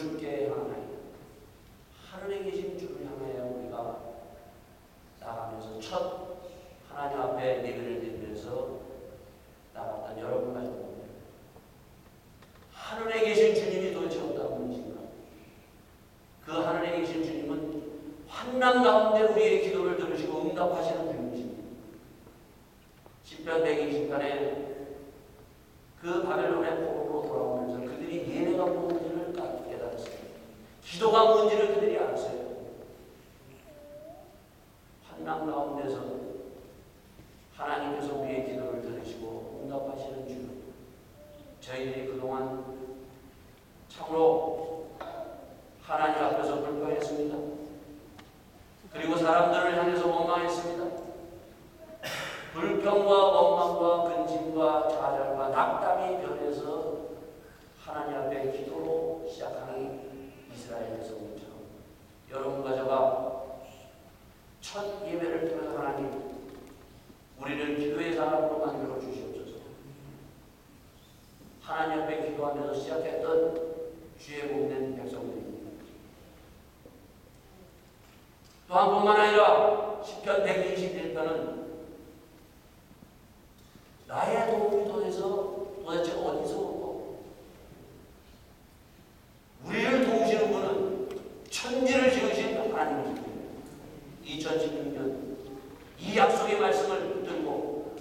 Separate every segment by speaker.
Speaker 1: 주께 향하나이다. 하늘에 계신 주를 향하여 우리가 나가면서 첫 하나님 앞에 예배를 드리면서 나갔던 여러분 가지고 하늘에 계신 주님이 도대체 어떤 분이신가? 그 하늘에 계신 주님은 환난 가운데 우리의 기도를 들으시고 응답하시는 주님이십니다. 시편 120편에 그 바벨론의 포로로 돌아오면서 그들이 예배가 뭔지를 깨달았어요. 기도가 뭔지를 그들이 알았어요. 환난 가운데서 하나님께서 우리의 기도를 들으시고 응답하시는 주. 저희들이 그동안 참으로 하나님 앞에서 불평했습니다. 그리고 사람들을 향해서 원망했습니다. 불평과 원망과 근심과 좌절과 낙담이 변해서 하나님 앞에 기도로 시작하는 이스라엘 백성들처럼 여러분과 저가 첫 예배를 통해서 하나님 우리를 기도의 사람으로 만들어 주시옵소서. 하나님 앞에 기도하면서 시작했던 주의 복된 백성들입니다. 또한 뿐만 아니라 시편 121편은 나의 도움이 도대체 어디서 오고 우리를 도우시는 분은 천지를 지으신 하나님이십니다. 2016년 이 약속의 말씀을 붙들고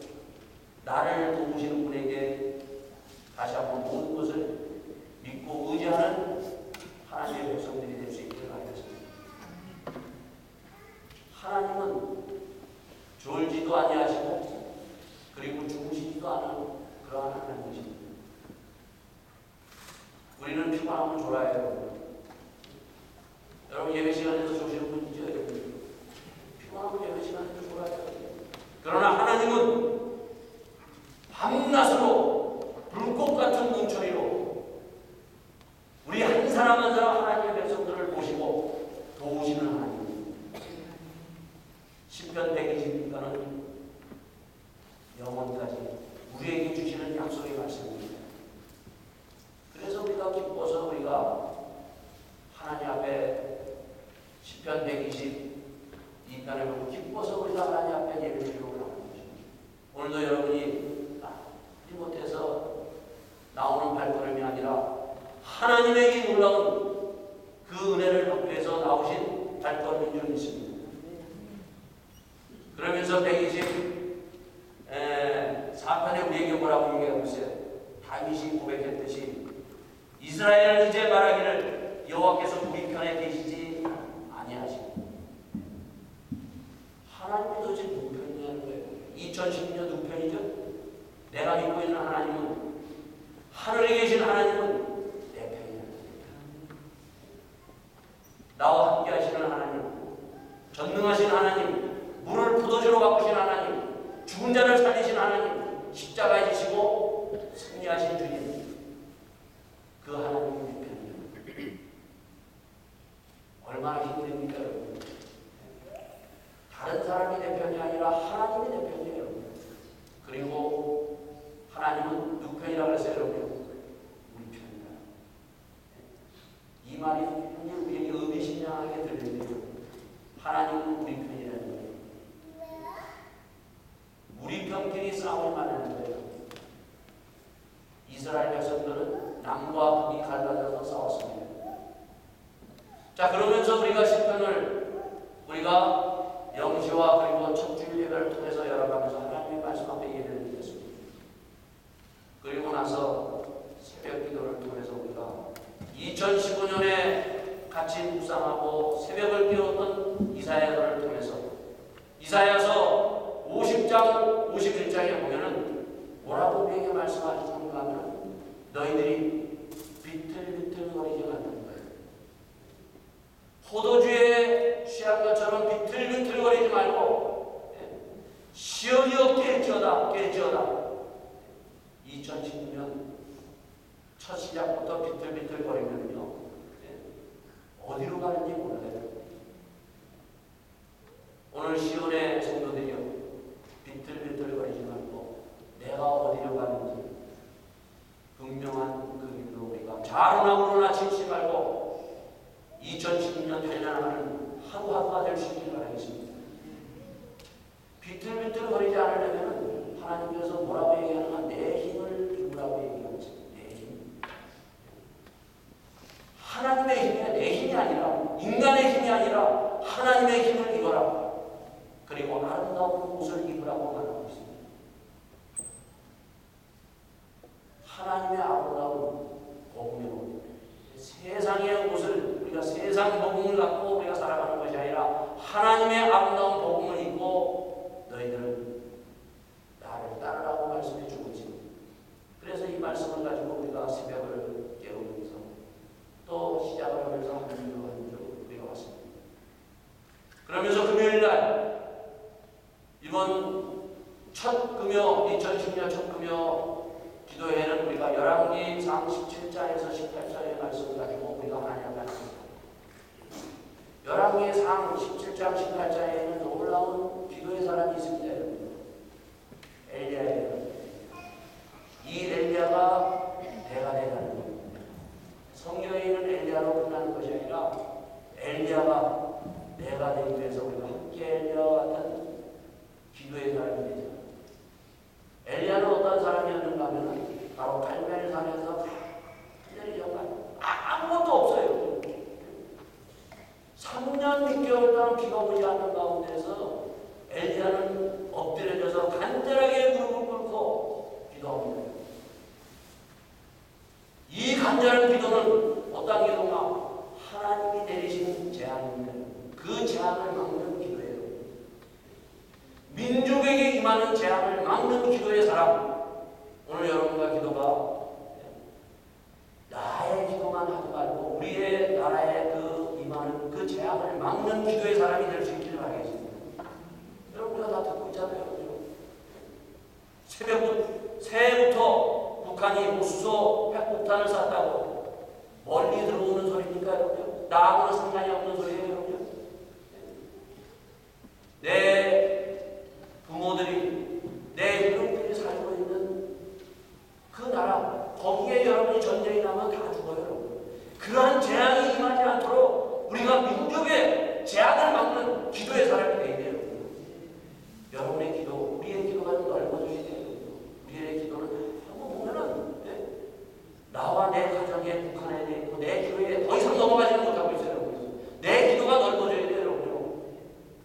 Speaker 1: 나를 도우시는 분에게 다시 한번 모든 것을 믿고 의지하는 하나님의 백성들이 될 수 있기를 바라겠습니다. 하나님은 졸지도 아니하시고 그리고 주무시지도 않은 그러한 하나님이십니다. 우리는 피곤하면 졸아요. 여러분 예배 시간에서 조시는 분이죠. 피곤하면 예배 시간에서 졸아요. 그러나 하나님은 밤낮으로 불꽃 같은 눈초리로 우리 한 사람 한 사람 하나님의 백성들을 보시고 도우시는 하나님입니다. 시편 120편은 영원까지 우리에게 주시는 약속의 말씀입니다. 그래서 우리가 기뻐서 우리가 하나님 앞에 시편 122편에 보고 기뻐서 우리가 하나님 앞에 예배를 드리고 나오는 것입니다. 오늘도 여러분이 못해서 나오는 발걸음이 아니라 하나님의 이 놀라운 그 은혜를 받기 위해서 나오신 발걸음인 줄 믿습니다. 그러면서 124편에 우리에게 뭐라고 얘기하고 있어요? 다윗이 고백했듯이 이스라엘은 이제 말하기를 여호와께서 우리 편에 계시지 아니하시고 하나님이 도대체 누구 편이냐는 거예요. 2016년 누구 편이죠? 내가 믿고 있는 하나님은 하늘에 계신 하나님은 내 편이야. 나와 함께 하시는 하나님, 전능하신 하나님, 물을 포도주로 바꾸신 하나님, 죽은 자를 살리신 하나님, 십자가에 지시고 승리하신 주님, 그 하나님이 내 편이야. 얼마나 힘듭니까 여러분? 다른 사람이 내 편이 아니라 하나님이 내 편이에요. 그리고 하나님은 누구 편이라고 그랬어요 여러분? 우리 편이다. 이 말이 우리에게 의미심장하게 들리네요. 하나님은 우리 편이라는 거예요. 우리 편끼리 싸움을 말하는 거예요. 이스라엘 백성들은 남과 북이 갈라져서 싸웠습니다. 자, 그러면서 우리가 시편을 우리가 영시와 그리고 첫 주일 예배를 통해서 열어가면서 하나님의 말씀 앞에 예배를 드렸습니다. 그리고 나서 새벽 기도를 통해서 우리가 2015년에 같이 묵상하고 새벽을 깨웠던 이사야서를 통해서 이사야서 50장 51장에 보면은 뭐라고 우리에게 말씀하시는가 하면 너희들이 비틀비틀거리지 않는 거예요. 포도주에 취한 것처럼 비틀비틀거리지 말고 시어리어 깨지어다. 2016년 첫 시작부터 비틀비틀거리면요 어디로 가는지 몰라요. 오늘 시온의 성도들이요 비틀비틀거리지 말고 내가 어디로 가는지 분명한 그 길로 우리가 좌로나 우로나 치지 말고 2016년 달려나가는 하루하루가 될 수 있기를 바라겠습니다. 비틀비틀 거리지 않으려면 하나님께서 뭐라고 얘기하는가? 내 힘을 입으라고 얘기하고 있습니다. 내 힘. 하나님의 힘이 내 힘이 아니라, 인간의 힘이 아니라 하나님의 힘을 입어라. 그리고 아름다운 옷을 입으라고 말하고 있습니다. 하나님의 아름다운 복음으로 세상의 옷을, 우리가 세상 복음을 갖고 우리가 살아가는 것이 아니라 하나님의 아름다운 복음을 입고 너희들은 나를 따르라고 말씀해 주고 있습니다. 그래서 이 말씀을 가지고 우리가 새벽을 깨우면서 또 시작을 하면서 한 주 우리가 왔습니다. 그러면서 금요일날 이번 첫 금요, 2010년 첫 금요 기도회는 우리가 열왕기상 17장에서 18장의 말씀을 가지고 우리가 하나님 앞에 나갑니다. 열왕기상 17장 18장에는 놀라운 기도의 사람이 있습니다. 엘리야예요. 이 엘리야가 내가 되라는 겁니다. 성경에 있는 엘리야로 끝나는 것이 아니라 엘리야가 내가 되기 위해서 우리가 함께 엘리야와 같은 기도의 사람이 되죠. 엘리야는 어떤 사람이었는가 하면 바로 갈멜산에서 간절히 정말 아무것도 없어요. 3년 6개월 동안 비가 오지 않는 가운데서 엘리야는 엎드려져서 간절하게 무릎을 꿇고 기도합니다. 이 간절한 기도는 어떤 기도가 하나님이 내리신 재앙입니다. 그 재앙을 막는 기도예요. 민족에게 임하는 재앙을 막는 기도의 사람. 오늘 여러분과 기도가 나의 기도만 하지 말고 우리의 나라에 그 임하는 그 재앙을 막는 기도의 사람이 될 수 있기를 바라겠습니다. 여러분 우리가 다 듣고 있잖아요. 새해부터 북한이 우수소 핵폭탄을 쐈다고 멀리 들어오는 소리니까 여러분. 나하고는 상관이 없는 소리예요. 여러분. 내 부모들이, 내 형들이 살고 있는 그 나라, 거기에 여러분이 전쟁이 나면 다 죽어요. 여러분. 그러한 재앙이 임하지 않도록 우리가 민족의 재앙을 막는 기도의 사람이 되어야 돼요. 여러분의 기도, 우리의 기도가 좀 넓어져야 돼요. 우리의 기도는 한번 보면은 나와 내 가정에 북한에 대해 있고 내 교회에 더 이상 넘어가지는 못하고 있어요. 내 기도가 넓어져야 돼요. 여러분.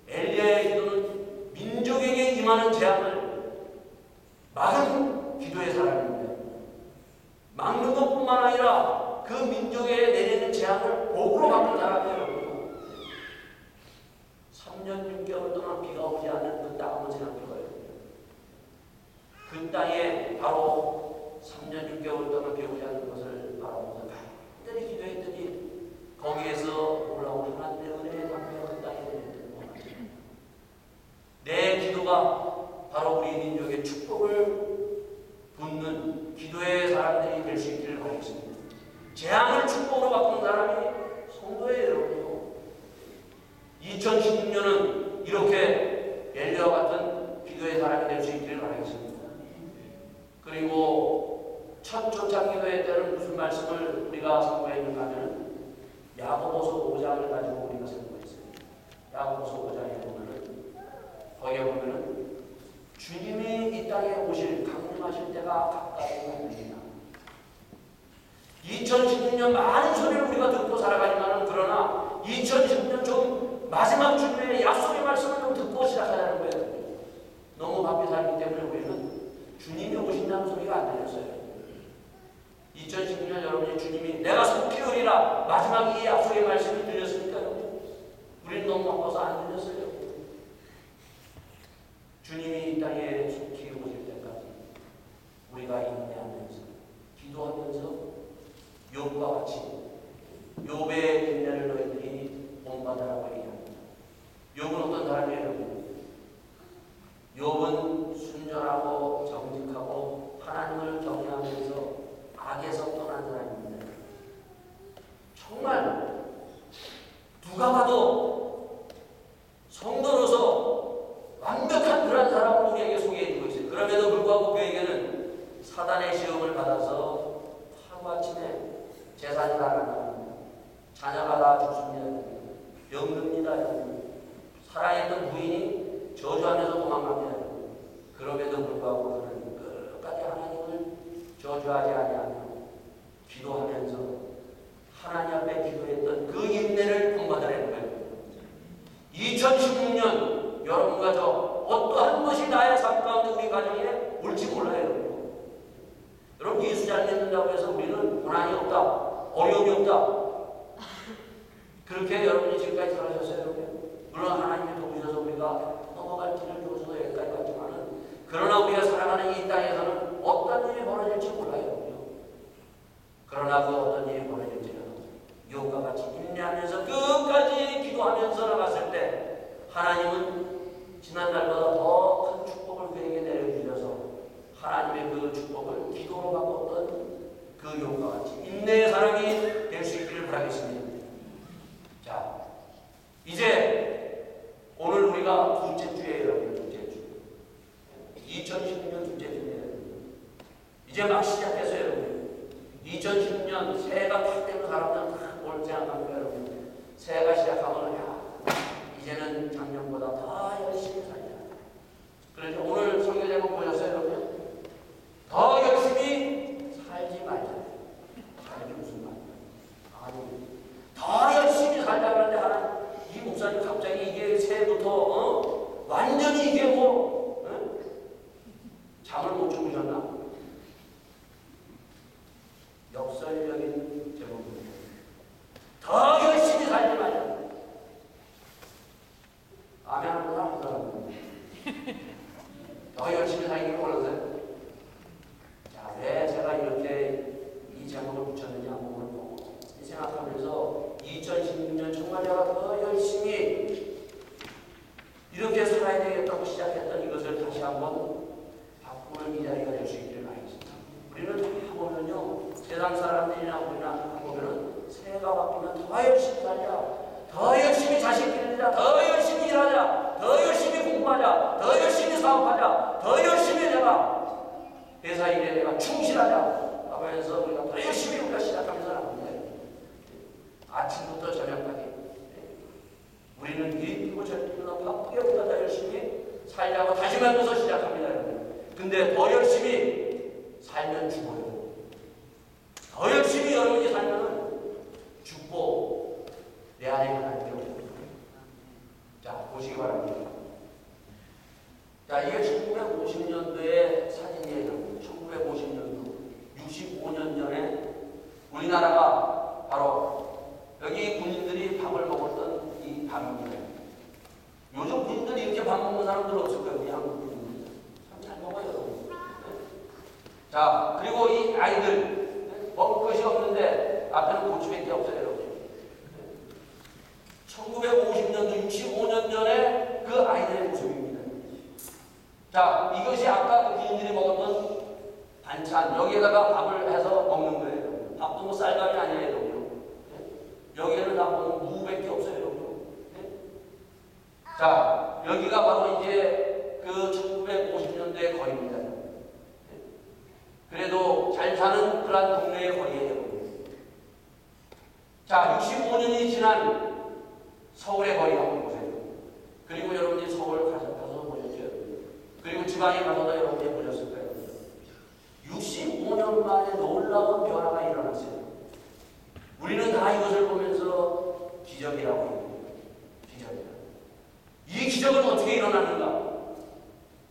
Speaker 1: 엘리야의 기도는 민족에게 임하는 재앙을 막은 기도의 사람입니다. 막는 것뿐만 아니라 그 민족에 내리는 재앙을 복으로 막는 사람이에요. 3년 6개월 동안 비가 오지 않는 그 땅 한번 생각해 봐요. 그 땅에 바로 3년 6개월 동안 비 오지 않는 것을 바라보면서 간절히 기도했더니 거기에서 올라온 하나님의 은혜의 담배가 그 땅에 내렸던 것 같아요. 내 기도가 바로 우리 민족의 축복을 붓는 기도의 사람들이 될 수 있기를 바라겠습니다. 재앙을 축복으로 바꾸는 사람이 성도예요, 여러분요. 2016년은 이렇게 엘리야와 같은 기도의 사람이 될 수 있기를 바라겠습니다. 그리고 첫 초창 기도회 때는 무슨 말씀을 우리가 선포했는가 하면 야고보서 5장을 가지고 우리가 선포했어요. 야고보서 5장에 보면은 거기에 보면은 주님이 이 땅에 오실 강림하실 때가 가까이 왔느니라. 2016년 많은 소리를 우리가 듣고 살아가지만은 그러나 2016년 좀 마지막 주님의 약속의 말씀을 좀 듣고 시작하자는 거예요. 너무 바삐 살기 때문에 우리는 주님이 오신다는 소리가 안 들렸어요. 2016년 여러분이 주님이 내가 속히 오리라 마지막 이 약속의 말씀이 들렸습니까요? 우리는 너무 바빠서 안 들렸어요. 주님이 이 땅에 속히 오실 때까지 우리가 인내하면서 기도하면서 욥과 같이 욥의 인내를 너희들이 본받으라고 얘기합니다. 욥은 어떤 사람이에요? 욥은 순전하고 정직하고 하나님을 경외하면서 악에서 떠난 사람입니다. 정말 누가 봐도 성도로서 완벽한 그런 사람을 우리에게 소개해주고 있어요. 그럼에도 불구하고 그에게는 사단의 시험을 받아서 하루아침에 재산이 날아갑니다. 자녀가 다 죽습니다. 병듭니다. 살아있는 부인이 저주하면서 도망갑니다. 그럼에도 불구하고 그는 끝까지 하나님을 저주하지 아니하며 기도하면서 하나님 앞에 기도했던 그 인내를 본받아내는 거예요. 2016년 여러분과 저 어떠한 것이 나의 삶 가운데 우리 가정에 올지 몰라요. 여러분 예수 잘 믿는다고 해서 우리는 고난이 없다, 어려움이 없다, 그렇게 여러분이 지금까지 살아셨어요. 물론 하나님이 도우셔서 우리가 넘어갈 길을 주어서 여기까지 왔지만은, 그러나 우리가 살아가는 이 땅에서는 어떤 일이 벌어질지 몰라요. 그러나 그 어떤 일이 벌어질지는 욥과 같이 인내하면서 끝까지 기도하면서 나갔을 때 하나님은 지난날보다 더 큰 축복을 그에게 내려주셔서 하나님의 그 축복을 기도로 바꿨던 그 욥과 같이 인내의 사람이 될 수 있기를 바라겠습니다. 자, 이제 오늘 우리가 둘째 주예요. 둘째 주. 2016년 둘째 주예요. 이제 막 시작했어요. 여러분. 2016년 새해가 탁 되는 사람들은 뭘 생각합니까? 여러분. 새해가 시작하면 이제는 작년보다 더 열심히 살자. 그래서 오늘 설교 제목 보셨어요? 여러분? 더 열심히 살지 말자. 살기 무슨 말이야? 아니, 더 열심히 살자는데 하나님, 이 목사님 갑자기 이게 새해부터 완전히 이게 잠을 못 주무셨나? 역설적인 제목입니다. 더 열심히 살지 말자. 아멘 하는 사람 한 사람. 더 열심히 살기를 원하세요? 자, 왜 제가 이렇게 이 제목을 붙였느냐 한번 생각하면서 2016년 정말 내가 더 열심히 이렇게 살아야 되겠다고 시작했던 이것을 다시 한번 바꾸는 이 자리가 될 수 있기를 바라겠습니다. 우리는 다 보면요, 세상 사람들이나 우리나 보면은 새해가 바뀌면 더 열심히 살자, 더 열심히 자식 기르자, 더 열심히 일하자, 더 열심히 공부하자, 더 열심히 사업하자, 더 열심히 내가 회사 일에 내가 충실하자 하면서 우리가 더 열심히 우리가 시작하면서 나갑니다. 아침부터 저녁까지 우리는 일피고 저피고 바쁘게 우리가 더 열심히 살자고 다짐하면서 시작합니다. 근데 더 열심히 살면 죽어요. 더 열심히 여러분이 살면 죽고 내 안에 하나님이 없어요. 자, 보시기 바랍니다. 자, 이게 1950년도의 사진이에요. 1950년도 65년 전에 우리나라가 바로 여기 군인들이 밥을 먹었던 이 밥입니다. 요즘 군인들이 이렇게 밥 먹는 사람들 없을 거예요. 우리 한국 군인들 참 잘 먹어요, 여러분. 자, 그리고 이 아이들 먹을 것이 없는데 앞에는 고추밖에 없어요, 여러분. 1950년도 65년 전에 그 아이들의 모습입니다. 자, 이것이 아까 그 군인들이 먹었던 반찬, 여기에다가 밥을 해서 먹는 거예요. 밥도 뭐 쌀밥이 아니에요. 여기에는 다 보면 무밖에 없어요. 자, 여기가 바로 이제 그 1950년대의 거리입니다. 그래도 잘 사는 그런 동네의 거리예요. 자, 65년이 지난 서울의 거리 한번 보세요. 그리고 여러분이 서울 가서 보셨죠? 그리고 지방에 가서도 여러분이 보셨을 거예요. 65년 만에 놀라운 변화가 일어났어요. 우리는 다 이것을 보면서 기적이라고 합니다. 기적이다. 이 기적은 어떻게 일어났는가?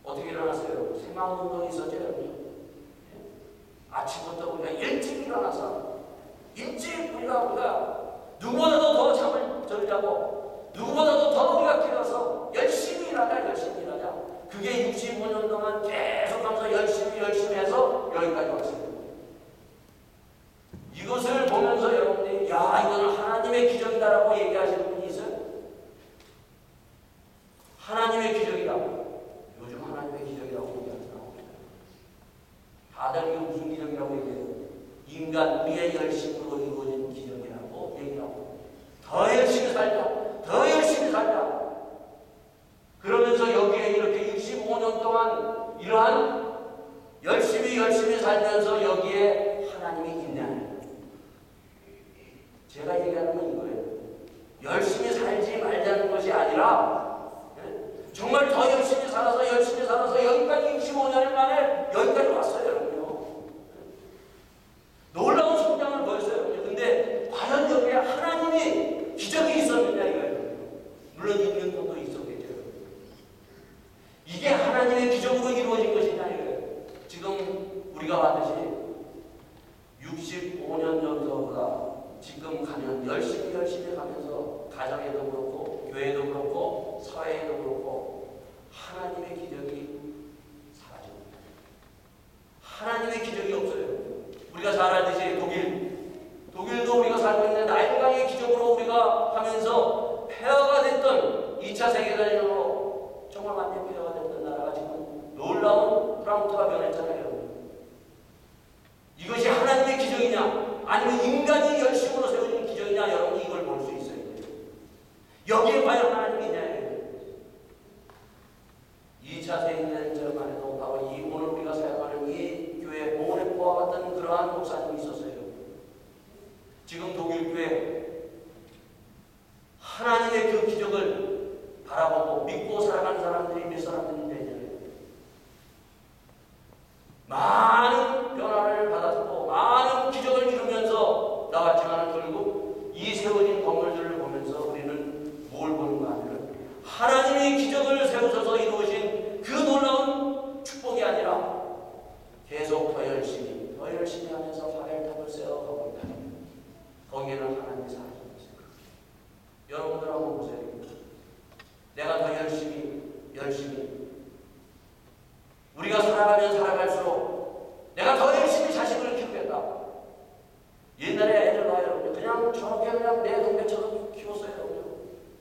Speaker 1: 어떻게 일어났어요? 생방운동이 있었죠. 아침부터 우리가 일찍 일어나서 일찍 우리가 누구보다도 더 잠을 덜 자고 누구보다도 더 우리가 깨어서 열심히 일하자. 그게 65년 동안 계속하면서 열심히 해서 여기까지 왔어요. 이것을 보면서 여러분들이 야, 이거는 하나님의 기적이다라고 얘기하시는 분이 있어요? 하나님의 기적이다. 요즘 하나님의 기적이라고 얘기하지 나옵니다. 다들 이게 무슨 기적이라고 얘기해요? 인간 우리의 열심으로 이루어진 기적이라고 얘기하고 더 열심히 살자. 더 열심히 살자. 그러면서 여기에 이렇게 65년 동안 이러한 열심히 살면서 여기에 하나님이 인내하는 제가 얘기하는 건 이거예요. 열심히 살지 말자는 것이 아니라 정말 더 열심히 살아서 여기까지 65년 만에 여기까지 왔어요, 여러분요. 놀라운 성장을 보였어요. 근데 과연 여기에 하나님이 기적이 있었느냐 이거예요. 물론 있는 것도 있었겠죠. 이게 하나님의 기적으로 이루어진 것이냐 이거예요. 지금 우리가 봤듯이 65년 전서보다 지금 가면 열심히 가면서 가정에도 그렇고 교회도 그렇고 사회에도 그렇고 하나님의 기적이 사라집니다. 하나님의 기적이 없어요. 우리가 잘 알듯이 독일도 우리가 살고 있는 나일강의 기적으로 우리가 하면서 폐허가 됐던 2차 세계대전으로 정말 완전 폐허가 됐던 나라가 지금 놀라운 프랑크가 변했잖아요. 이것이 하나님의 기적이냐 아니면 인간이 열심으로 세워진 기적이냐, 여러분이 이걸 볼 수 있어요. 여기에 과연 하나님이냐. 2차 세계대전만 해도 바로 오늘 우리가 사용하는 이 교회 보호네포와 같은 그러한 목사님이 있었어요. 지금 독일 교회 하나님의 그 기적을 바라보고 믿고 살아가는 사람들이 몇 사람들이 되냐요. 많은 변화를 받았고 많은 기적을 이루면서 나왔지만 결국 이 세워진 건물들을 보면서 우리는 뭘 보는가 하면 하나님의 기적을 세우셔서 이루어진 그 놀라운 축복이 아니라 계속 더 열심히 하면서 바벨탑을 세워가고 있다. 거기에는 하나님이 사라지고 있어요. 여러분들 한번 보세요. 내가 더 열심히 우리가 살아가면 살아갈수록 내가 더 열심히 자식을 키우겠다. 옛날에 애들 봐요. 그냥 저렇게 그냥 내 동네처럼 키웠어요.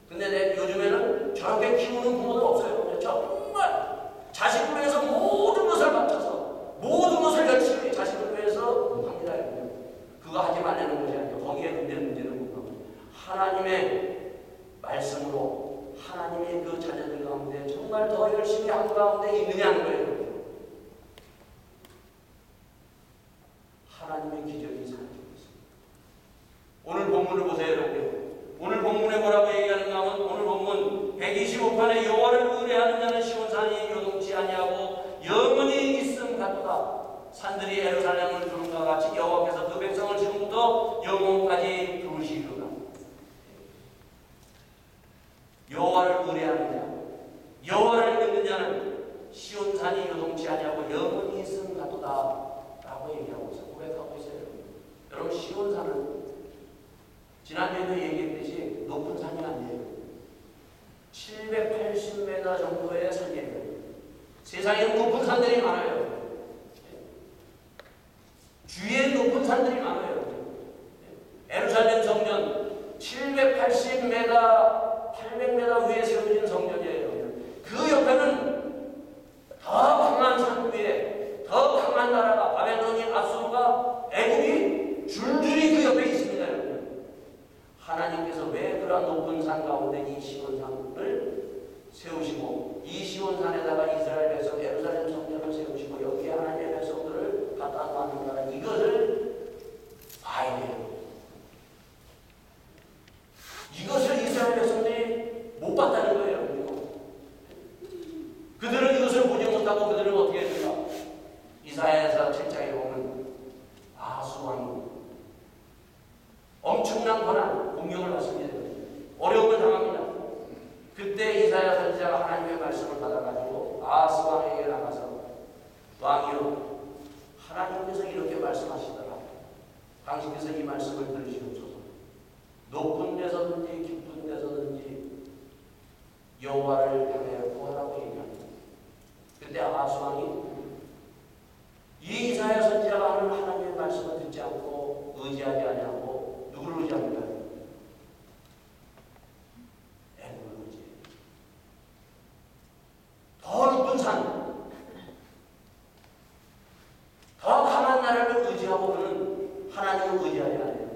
Speaker 1: 근데 요즘에는 저렇게 키우는 부모도 없어요. 정말 자식을 위해서 모든 것을 바쳐서 모든 것을 열심히 자식을 위해서 합니다. 그거 하지 말라는 것이 아니에요. 거기에 문제는 뭐냐. 하나님의 말씀으로 하나님의 그 자녀들 가운데 정말 더 열심히 한 가운데 있느냐는 거예요. 하나님의 기적이 사라지고 있습니다. 오늘 본문을 보세요, 여러분. 오늘 본문에 뭐라고 얘기하는가 하면 오늘 본문 125편에 여호와를 의뢰하는 자는 시온산이 요동치 아니하고 영원히 있음 같도다. 산들이 예루살렘을 두는 것 같이 여호와께서 그 백성을 지금부터 영원까지 두시리로다. 여호와를 의뢰하는 자, 여호와를 믿는 자는 시온산이 요동치 아니하고 영원히 있음 같도다 라고 얘기하고 있어요. 고백하고 있어요. 여러분, 시온산은 지난주에도 얘기했듯이 높은 산이 아니에요. 780m 정도의 산이에요. 세상에 높은 산들이 많아요. 주위에 높은 산들이 많아요. 예루살렘 성전 780m, 800m 위에 세워진 성전이에요. 그 옆에는 더 강한 산 위에 더 강한 나라가 바벨론이, 아수르가, 애굽이 줄줄이 그 옆에 있습니다. 하나님께서 왜 그런 높은 산 가운데 이 시온산을 세우시고 이 시온산에다가 이스라엘 백성 예루살렘 성전을 세우시고 여기에 하나님의 백성들을 갖다 놓았는가, 이것을 봐야 돼요. 이것을 이스라엘 백성들이 못 봤다는 거예요. 그들은 이것을 보지 못하고 그들은 어떻게 했는가? 이사야서 7장에 보면 아수왕이 엄청난 권한, 공격을 받습니다. 어려움을 당합니다. 그때 이사야 선지자가 하나님의 말씀을 받아가지고 아하스 왕에게 나가서 왕이여, 하나님께서 이렇게 말씀하시더라. 당신께서 이 말씀을 들으시옵소서. 높은 데서든지 깊은 데서든지 여호와를 향해 구하라고 얘기합니다. 그때 아하스 왕이 이 이사야 선지자가 하는 하나님의 말씀을 듣지 않고 의지하지 아니하고 누구를 의지합니까? 애굽을 의지해요. 더 높은 산, 더 강한 나라를 의지하고 그는 하나님을 의지하지 않아요.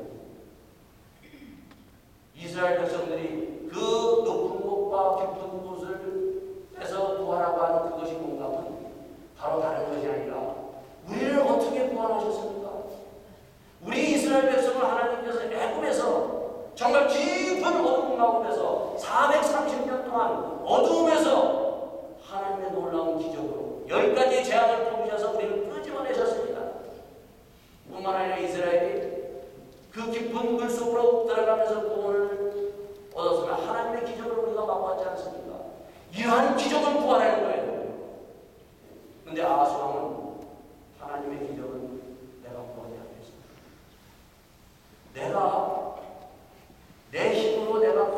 Speaker 1: 정말 깊은 어두움 가운데서 430년 동안 어두움에서 하나님의 놀라운 기적으로 10가지 재앙을 품으셔서 우리를 끄집어내셨습니다. 뿐만 아니라 이스라엘이 그 깊은 물 속으로 들어가면서 구원을 얻었으면 하나님의 기적을 우리가 맛보았지 않습니까? 이러한 기적을 구하라는 거예요. 근데 아하스 왕은 하나님의 기적은 내가 구하지 않겠습니다. 내가 내 힘으로 내가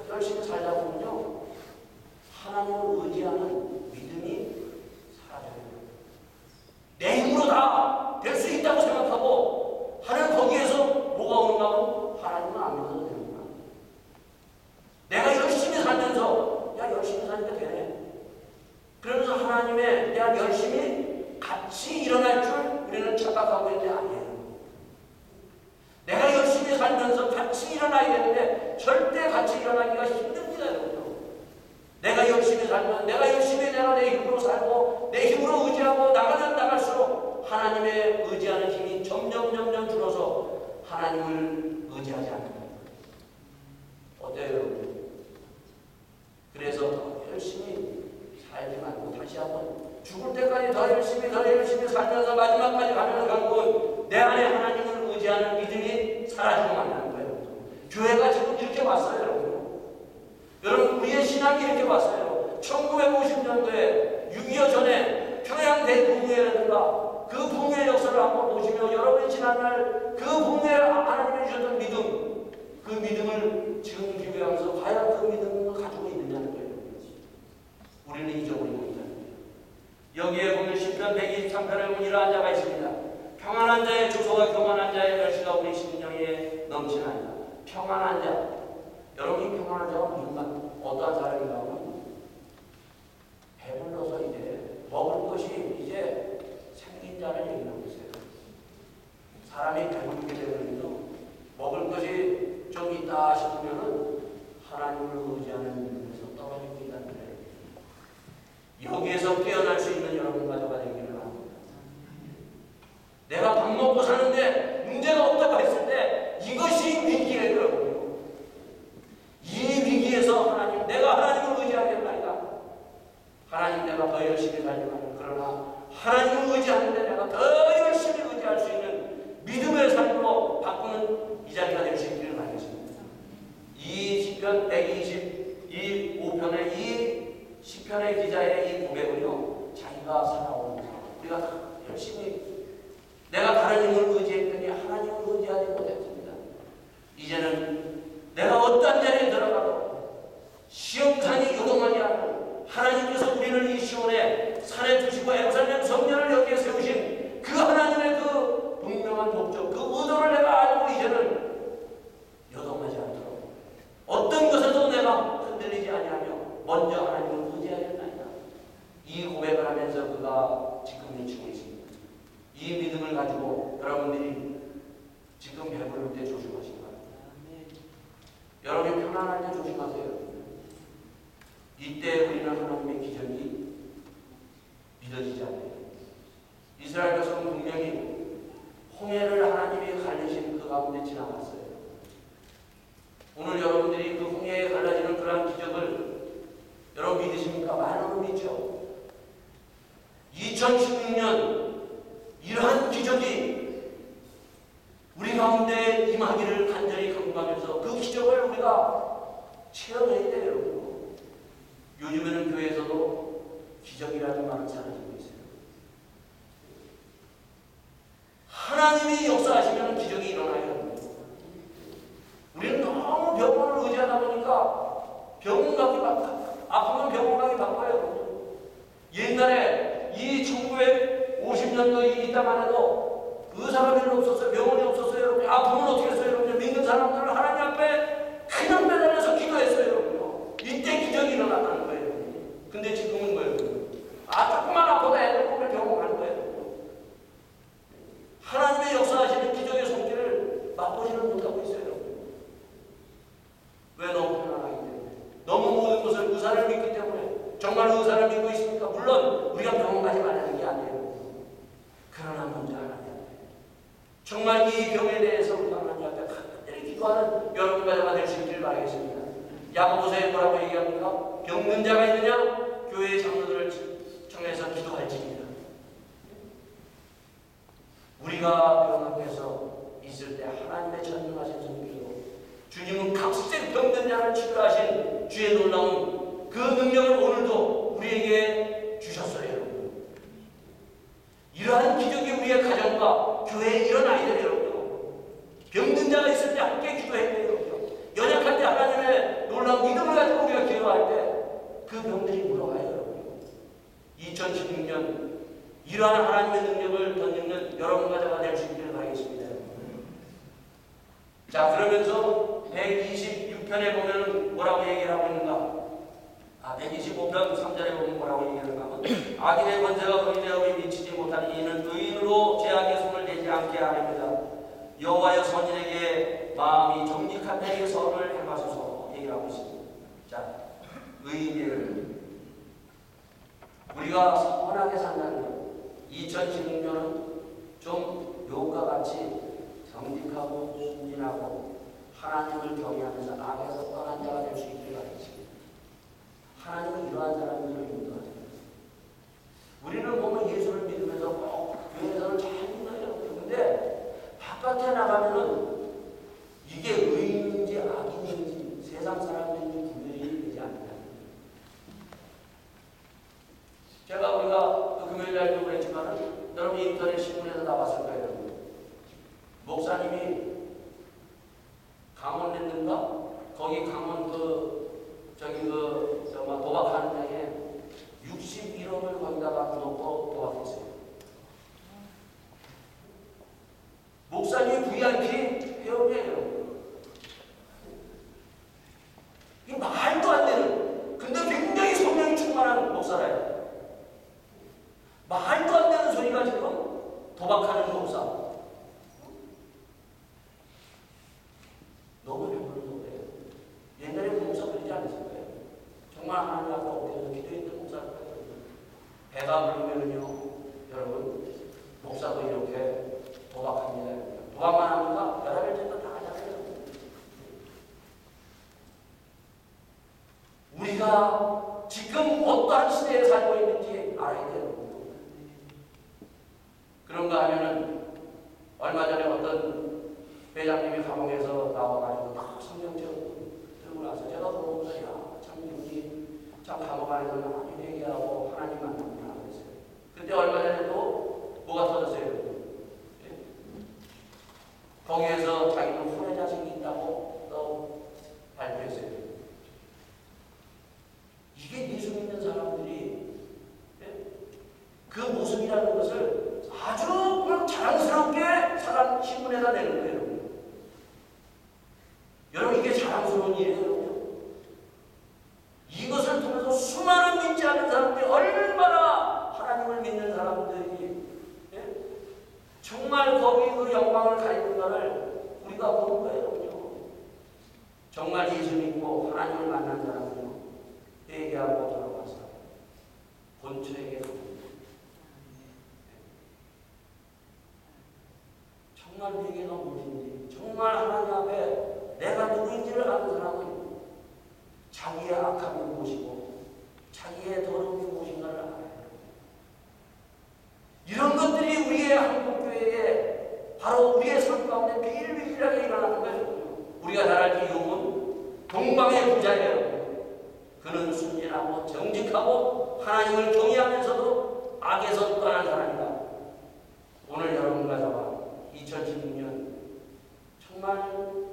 Speaker 1: 열심히 살다 보면요, 하나님을 의지하는 믿음이 사라져요. 내 힘으로 다 될 수 있다고 생각하고 하는 거기에서 뭐가 오는가 하면 하나님은 안 믿어도 되는구나. 내가 열심히 살면서 야 열심히 사니까 되네. 그러면서 하나님의 내가 열심히 같이 일어날 줄 우리는 착각하고 있는데 아니에요. 내가 열심히 살면서 같이 일어나야 되는데 절대 같이 일어나기가 힘듭니다, 여러분. 내가 열심히 살면 내가 열심히 내가 내 힘으로 살고 내 힘으로 의지하고 나가면 나갈수록 하나님의 의지하는 힘이 점점 줄어서 하나님을 의지하지 않는 거예요. 어때요, 여러분? 그래서 더 열심히 살지 말고 다시 한번 죽을 때까지 더 열심히 살면서 마지막까지 가면 결국은 내 안에 하나님을 의지하는 믿음이 사라지고 만나는 거예요. 교회가 지금 이렇게 왔어요, 여러분. 여러분, 우리의 신앙이 이렇게 왔어요. 1950년도에 6.25 전에 평양 대붕괴라든가 그 붕괴의 역사를 한번 보시면 여러분이 지난날 그 붕괴에 하나님이 주셨던 믿음, 그 믿음을 지금 비교하면서 과연 그 믿음을 가지고 있느냐는 거예요. 우리는 잊어버리고 있다는 거예요. 여기에 보면 시편 123편에 보면 이러한 자가 있습니다. 평안한 자의 주소와 교만한 자의 멸시가 우리 심령에 넘치나이다. 평안한 자. 여러분이 평안한 자가 무슨 말? 어떠한 사람인가 하면 배불러서 이제 먹을 것이 이제 생긴 자를 얘기하고 있어요. 사람이 배부르게 되면요, 먹을 것이 좀 있다 싶으면은 하나님을 의지하는 믿음에서 떨어지고 있다는 거예요. 여기에서 깨어날 수 있는 여러분 가져가 되기를 바랍니다. 내가 밥 먹고 사는데 문제가 없다고 했을 때 이것이 위기예요, 여러분. 이 위기에서 하나님, 내가 하나님을 의지하겠나이다. 하나님, 내가 더 열심히 살지만 그러나 하나님을 의지하는데 내가 더 열심히 의지할 수 있는 믿음의 삶으로 바꾸는 이 자리가 될 수 있기를 바라겠습니다. 이 시편 125편의 이 시편의 기자의 이 고백은요, 자기가 살아온 우리가 다 열심히 내가 다른 힘을 의지했더니 하나님을 의지하지 못했습니다. 이제는 내가 어떤 자리에 들어가도 시험산이 요동하지 않고 하나님께서 우리를 이 시온의 산에 두시고 예루살렘 성전을 여기에 세우신 그 하나님의 그 분명한 목적, 그 의도를 내가 알고 이제는 요동하지 않도록 어떤 것에도 내가 흔들리지 아니하며 먼저 하나님을 의지하겠나이다. 이 고백을 하면서 그가 지금 외치고 있습니다. 이 믿음을 가지고 여러분들이 지금 배부를 때 조심하시기 바랍니다. 여러분이 편안할 때 조심하세요. 이때 우리는 하나님의 기적이 믿어지지 않아요. 이스라엘 백성은 분명히 홍해를 하나님이 갈리신 그 가운데 지나갔어요. 오늘 여러분들이 그 홍해에 갈라지는 그러한 기적을 여러분 믿으십니까? 많은 믿죠. 2016년 이러한 기적이 우리 가운데 임하기를 간절히 간구하면서 그 기적을 우리가 체험해야 돼요, 여러분. 요즘에는 교회에서도 기적이라는 말은 사라지고 있어요. 하나님이 역사하시면 기적이 일어나요. 우리는 너무 병원을 의지하다 보니까 병원 가기 아프면 병원 가기 바빠요. 옛날에 이 1950년도 이때만 해도 의사가 별로 없었어요. 병원이 없었어요. 여러분. 아프면 어떻게 했어요? 여러분. 믿는 사람들은 하나님 앞에 그냥 매달려서 기도했어요. 여러분. 이때 기적이 일어났다는 거예요. 근데 지금은 뭐예요? 조금만 아파도 애들 보면 병원 가는 거예요. 하나님의 역사하시는 기적의 손길을 맛보지는 못하고 있어요. 왜? 너무 편안하기 때문에. 너무 모든 것을 의사를 믿기 때문에. 정말 의사를 믿고 있습니까? 물론 우리가 병원 가지 말라는 게 아니에요. 그러나 먼저 하나님 앞에 정말 이 병에 대해서 우리가 하나님 앞에 간절히 기도하는 여러분과 저가 될 수 있기를 바라겠습니다. 야고보서에 뭐라고 얘기합니까? 병든 자가 있느냐? 교회의 장로들을 청해서 기도할지니라. 우리가 병 앞에서 있을 때 하나님의 전능하신 손길로 주님은 각색 병든 자를 치료하신 주의 놀라운 그 능력을 오늘도 우리에게 주셨어요. 여러분. 이러한 기적이 우리의 가정과 교회에 일어나야 돼요. 여러분. 병든 자가 있을 때 함께 기도해야 돼요. 연약할 때 하나님의 놀라운 믿음을 가지고 우리가 기도할 때 그 병들이 물어가요. 여러분. 2016년 이러한 하나님의 능력을 던지는 여러분과 저가 될 수 있기를 바라겠습니다. 자, 그러면서 126편에 보면 뭐라고 얘기를 하고 있는가? 125편 3절에 보면 뭐라고 얘기를 하면 악인의 권세가 그의 업에 미치지 못하니 이는 의인으로 죄악의 손을 대지 않게 하렵니다. 여호와여 선인에게 마음이 정직한 자에게 선을 행하소서 얘기를 하고 있습니다. 자, 의인을 우리가 선하게 산다는 것 2016년은 좀 요것과 같이 정직하고 순진하고 하나님을 경외하면서 악에서 떠난 자가 될 수 있기를 바라겠습니다. 하나님은 이러한 사람들을 인도하십니다. 우리는 보면 예수를 믿으면서 교회에서는 잘 믿어요. 그런데 바깥에 나가면은 이게 의인인지 악인인지 세상 사람들인지 구별이 되지 않는다. 제가 우리가 그 금요일 날도 그랬지만은 여러분 인터넷 신문에서 나왔을 거예요. 목사님이 강원랜드인가? 거기 강원 도박하는 장에 61억을 거기다가 놓고 도박했어요. 목사님이 VIP 회원이에요. 이게 말도 안 되는, 근데 굉장히 성령이 충만한 목사라요. 말도 안 되는 소리가 지금 도박하는 목사. 너무 배부른 노래예요. 옛날에 목사 그러지 않았을 거예요. 정말 하나님 앞에 엎드려서 기도했던 목사일 거예요. 배가 부르면요, 여러분, 목사도 이렇게 도박합니다. 도박만 합니까? 별의별 짓도 다 하잖아요. 우리가 지금 어떠한 시대에 살고 있는지 알아야 돼요. 그런가 하면은 얼마 전에 어떤 회장님이 감옥에서 나와가지고 막 성경책 들고 나서 제가 보면서 참 우리 참 감옥 안에서 많이 회개하고 하나님 만나구나 그랬어요. 근데 얼마 전에 또 뭐가 터졌어요? 예? 거기에서 자기는 후회 자식이 있다고 또 발표했어요. 이게 예수 믿는 사람들이 예? 그 모습이라는 것을 아주 그냥 자랑스럽게 사람 신문에다 내는 거예요. 여러분 이게 자랑스러운 일이에요. 이것을 통해서 수많은 믿지 않는 사람들이 얼마나 하나님을 믿는 사람들이 예? 정말 거기 그 영광을 가리는가를 우리가 보는 거예요. 정말 예수 믿고 하나님을 만난 사람은요, 회개하고 돌아와서 본처에게 갑니다. 정말 회개가 무엇인지, 정말 하나님 앞에 내가 누구인지를 아는 사람은 자기의 악함이 무엇이고 자기의 더러움이 무엇인가를 알아요. 이런 것들이 우리의 한국교회에 바로 우리의 삶 가운데 비일비일하게 일어나는 거예요. 우리가 잘 알지 욥은 동방의 부자예요. 그는 순진하고 정직하고 하나님을 경외하면서도 악에서 떠난 사람이다. 오늘 여러분과 저와 2016년 정말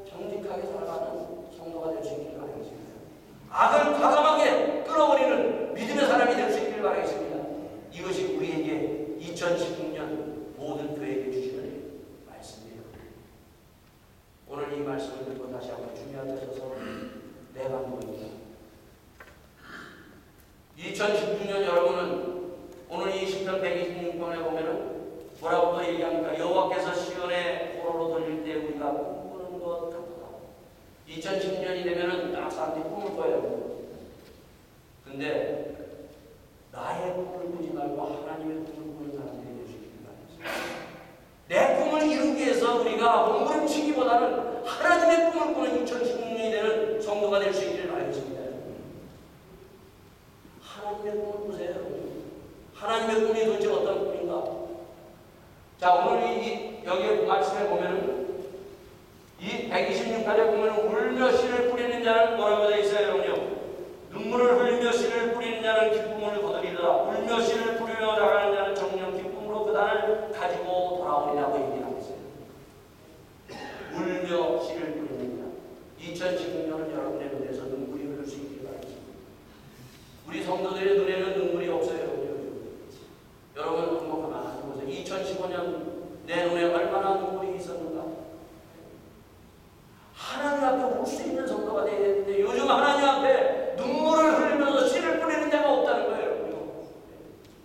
Speaker 1: 정직하게 살아가는 성도가 될 수 있기를 바라겠습니다. 악을 과감하게 끊어버리는 믿음의 사람이 될 수 있기를 바라겠습니다. 이것이 우리에게 2016년 모든 교회에게 주시는 말씀이에요. 오늘 이 말씀을 듣고 다시 한번 주님 앞에 서서 내가 누구인가. 2016년 여러분은 오늘 이 시편 126번에 보면은 뭐라고 또 얘기합니까? 여호와께서 시온의 포로로 돌릴 때 우리가 꿈꾸는 것 같다. 2010년이 되면은 딱 사람들이 꿈을 꿔요. 근데 나의 꿈을 꾸지 말고 하나님의 꿈을 꾸는 사람들이 될 수 있기를 바랍니다. 내 꿈을 이루기 위해서 우리가 몸부림치기보다는 하나님의 꿈을 꾸는 2010년 2016년은 여러분의 눈에서 눈물이 흐를 수 있길 바랍니다. 우리 성도들의 눈에는 눈물이 없어요. 여러분 한번 가만히 보세요. 2015년 내 눈에 얼마나 눈물이 있었는가? 하나님 앞에 울 수 있는 성도가 되어야 되는데 요즘 하나님 앞에 눈물을 흘리면서 씨를 뿌리는 데가 없다는 거예요.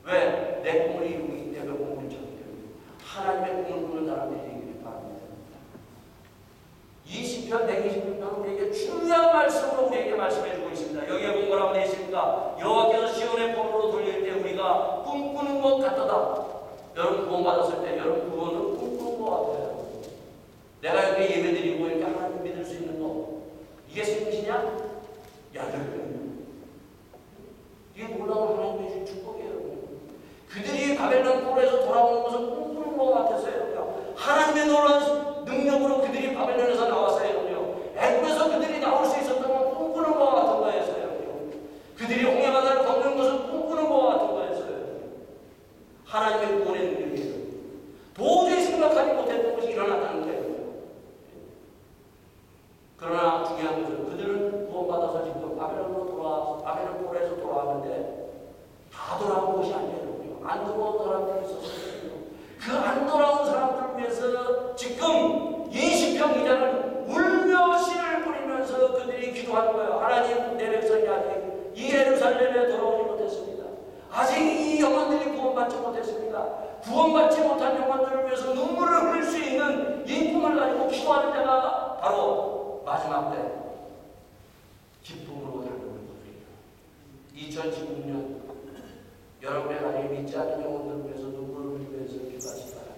Speaker 1: 왜? 내 꿈을 이루기 때문에 꿈을 찾기 때문에 하나님의 꿈을 꾸는 사람들이 되기를 바랍니다. 이 시편 126편 우리에게 중요한 말씀으로 우리에게 말씀해주고 있습니다. 여기에 본 거라고 되어 있습니까? 여호와께서 시온의 봄으로 돌릴 때 우리가 꿈꾸는 것 같도다. 여러분 구원받았을 때 여러분 구원은 꿈꾸는 것 같아요. 내가 이렇게 예배드리고 이렇게 하나님 믿을 수 있는 거 이게 생기냐? 여러분 이게 놀라운 하나님의 주신 축복이에요. 그들이 바벨론 포로에서 돌아오는 것을 꿈꾸는 것 같았어요. 하나님의 놀라운 능력으로 그들이 바벨론에서 나왔어요. 애굽에서 그들이 나올 수 있었다면 꿈꾸는 것 같은 거였어요. 그들이 홍해바다를 걷는 것을 꿈꾸는 것 같은 거였어요. 하나님의 구원의 능력이에요. 도저히 생각하지 못했던 것이 일어났다는 거예요. 그러나 중요한 것은 그들은 구원받아서 지금 바벨론 포로에서 돌아왔는데 다 돌아온 것이 아니에요. 안 돌아온 사람들이 있었어요. 그 안 돌아온 사람들을 위해서 지금 이 시편 기자는 울며 씨를 뿌리면서 그들이 기도하는 거예요. 하나님, 내 백성이 아직 이 예루살렘에 돌아오지 못했습니다. 아직 이 영혼들이 구원받지 못했습니다. 구원받지 못한 영혼들을 위해서 눈물을 흘릴 수 있는 이 꿈을 가지고 기도하는 자가 바로 마지막 때 기쁨으로 달려오는 거예요. 2016년 여러분의 나라에 믿지 않는 영혼들을 위해서 눈물을 흘리면서 기도하시기 바랍니다.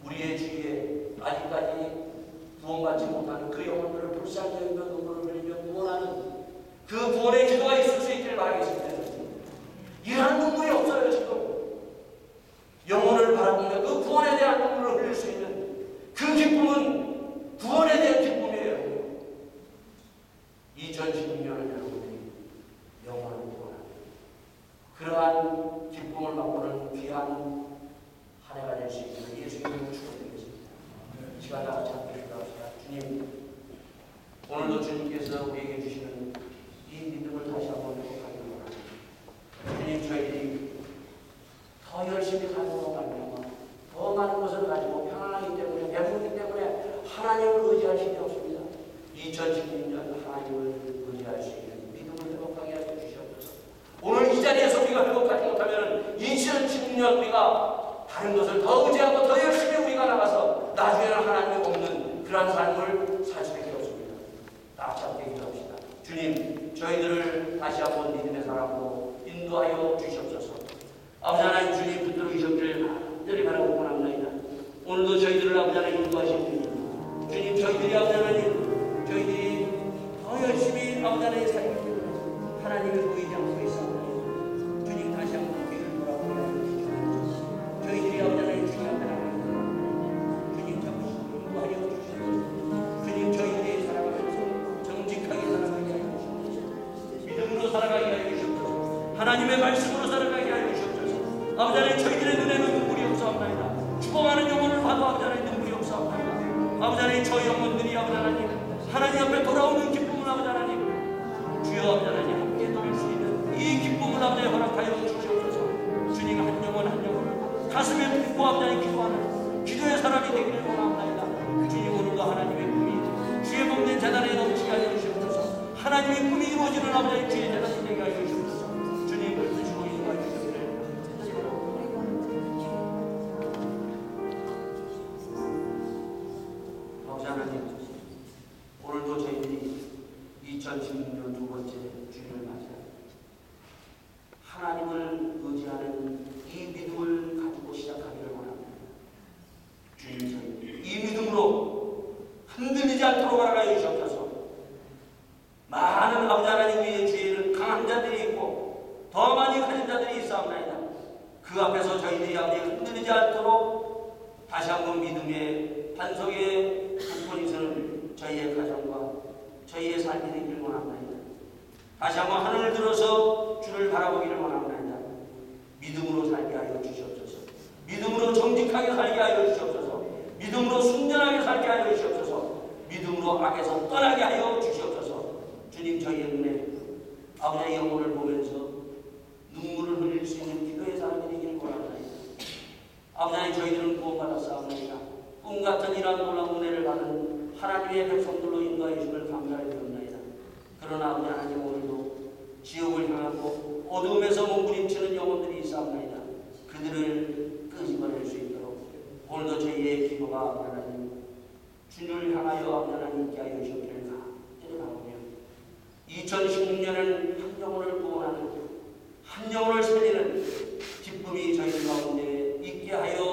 Speaker 1: 우리의 주위에 아직까지 구원받지 못하는 그 영혼들을 불쌍히 여기며 눈물을 흘리며 구원하는 그 구원의 기도가 있을 수 있기를 바라겠습니다. 이러한 눈물이 없어요. 지금 영혼을 바라보며 그 구원에 대한 눈물을 흘릴 수 있는 그 기쁨은 구원에 대한 기쁨이에요. 2016년은 여러분들이 영혼을 구원합니다. 그러한 기쁨을 맛보는 귀한 한 해가 될 수 있기를 예수님으로 축원드리겠습니다. 시간 다 같이 함께 기도합시다. 주님, 오늘도 주님께서 우리에게 주시는 이 믿음을 다시 한번 회복하기 원합니다. 주님, 저희들이 더 열심히 살고 말미암아 더 많은 것을 가지고 평안하기 때문에 배부르기 때문에 하나님을 의지할 힘이 없습니다. 2016년 하나님을 의지할 수 있는 믿음을 회복하게 하여 주시옵소서. 오늘 이 자리에서 우리가 회복하지 못하면 2016년 우리가 다른 것을 더 의지하고 더 열심히 우리가 나가서 나중에는 하나님이 없는 그러한 삶을 살 수밖에 없습니다. 다 같이 함께 기도합시다. 주님, 저희들을 다시 한번 믿음의 사람으로 인도하여 주시옵소서. 아버지 하나님, 주님 붙들어 주시옵기를 간절히 바라고 원합니다. 오늘도 저희들을 아버지 하나님 인도하시옵소서. 주님, 저희들이 아버지 하나님, 저희들이 더 열심히 아버지 하나님 살기 때문에 하나님을 보이지 않고 있습니다. 주님, 다시 한번 귀를 돌아보게 주시옵소서. 저희들이 아버지 하나님 주님 앞에 나갑니다. 주님, 자꾸 인도하여 주시옵소서. 주님, 저희들이 살아가면서 정직하게 살아가게 하여 주시옵소서. 믿음으로 살아가게 하여 주시옵소서. 하나님의 말씀으로 살아가게 하여 주시옵소서. 아버지 하나님, 저희들의 눈에는 눈물이 없사옵나이다. 죽어가는 영혼을 봐도 아버지 하나님 눈물이 없사옵나이다. 아버지 하나님, 저 영혼들이 아버지 하나님 앞에 돌아오는 기쁨을 아버지 하나님, 주여 아버지 하나님 함께 누릴 수 있는 이 기쁨을 아버지 허락하여 주시옵소서. 주님, 한 영혼 한 영혼을 가슴에 품고 아버지 하나님 기도하는 기도의 사람이 되기를 원합니다. 주님, 오늘도 하나님의 꿈이 주의 복된 재단에 넘치게 하여 주시옵소서. 하나님의 꿈이 이루어지는 아버지 하나님 주의 재단이 되게 하여 주시옵소서. 주님, 불드시고 인도하여 주시옵소서. 아버지 하나님, 오늘도 저희들이 2016년 두 번째 주일을 맞이합니다. 하나님을 의지하는 이 믿음을 가지고 시작하기를 원합니다. 주님, 저희 이 믿음으로 흔들리지 않도록 알아가여 주시옵소서. 많은 아버지 하나님 위에 주위에는 강한 자들이 있고 더 많이 가진 자들이 있사옵나이다. 그 앞에서 저희들이 아버지 흔들리지 않도록 다시 한번 믿음의 반석에 굳건히 서는 저희의 가정과 저희의 삶이 되기를 원합니다. 다시 한번 하늘을 들어서 주를 바라보기를 원합니다. 믿음으로 살게 하여 주시옵소서. 믿음으로 정직하게 살게 하여 주시옵소서. 믿음으로 순전하게 살게 하여 주시옵소서. 믿음으로 악에서 떠나게 하여 주시옵소서. 그러나 아버지 하나님 오늘도 지옥을 향하고 어둠에서 몸부림치는 영혼들이 있사옵나이다. 그들을 끄집어낼 수 있도록 오늘도 저희의 기도가 하나님 주를 향하여 하나님 있게 하여 주시기를 간절히 바라오며 2016년은 한 영혼을 구원하는 한 영혼을 살리는 기쁨이 저희 가운데 있게 하여